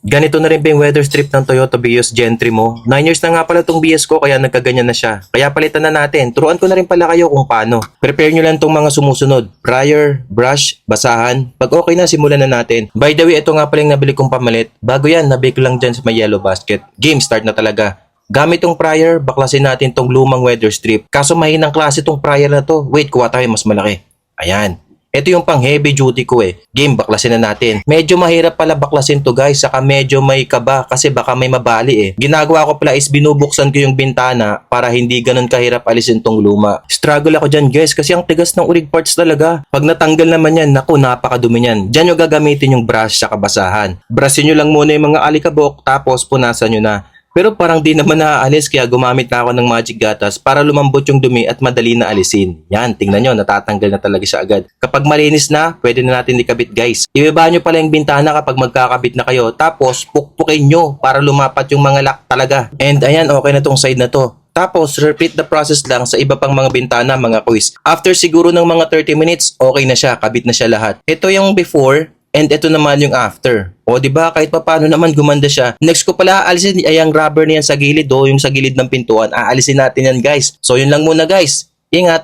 Ganito na rin ba yung weather strip ng Toyota Vios Gen 3 mo? 9 years na nga pala tong Vios ko kaya nagkaganyan na siya. Kaya palitan na natin. Turuan ko na rin pala kayo kung paano. Prepare nyo lang tong mga sumusunod. Prior, brush, basahan. Pag okay na, simulan na natin. By the way, ito nga pala yung nabili kong pamalit. Bago yan, nabake lang dyan sa may yellow basket. Game start na talaga. Gamit tong prior, baklasin natin tong lumang weather strip. Kaso mahinang klase tong prior na to. Wait, kuha tayo mas malaki. Ayan. Ito yung pang heavy duty ko eh. Game, baklasin na natin. Medyo mahirap pala baklasin to guys, saka medyo may kaba kasi baka may mabali eh. Ginagawa ko pala is binubuksan ko yung bintana para hindi ganun kahirap alisin tong luma. Struggle ako dyan guys kasi ang tigas ng urig parts talaga. Pag natanggal naman yan, naku napakadumi yan. Dyan nyo gagamitin yung brush sa kabasahan. Brushin nyo lang muna yung mga alikabok tapos punasan nyo na. Pero parang di naman naaalis kaya gumamit na ako ng magic gatas para lumambot yung dumi at madali na alisin. Yan, tingnan nyo, natatanggal na talaga siya agad. Kapag malinis na, pwede na natin ikabit guys. Ibaba nyo pala yung bintana kapag magkakabit na kayo tapos pukpukin nyo para lumapat yung mga lock talaga. And ayan, okay na tong side na to. Tapos, repeat the process lang sa iba pang mga bintana, mga quiz. After siguro ng mga 30 minutes, okay na siya, kabit na siya lahat. Ito yung before, and ito naman yung after. O di ba kahit papaano naman gumanda siya. Next ko pala aalisin ay ang rubber niyan sa gilid yung sa gilid ng pintuan. Aalisin natin yan guys. So yun lang muna guys. Ingat!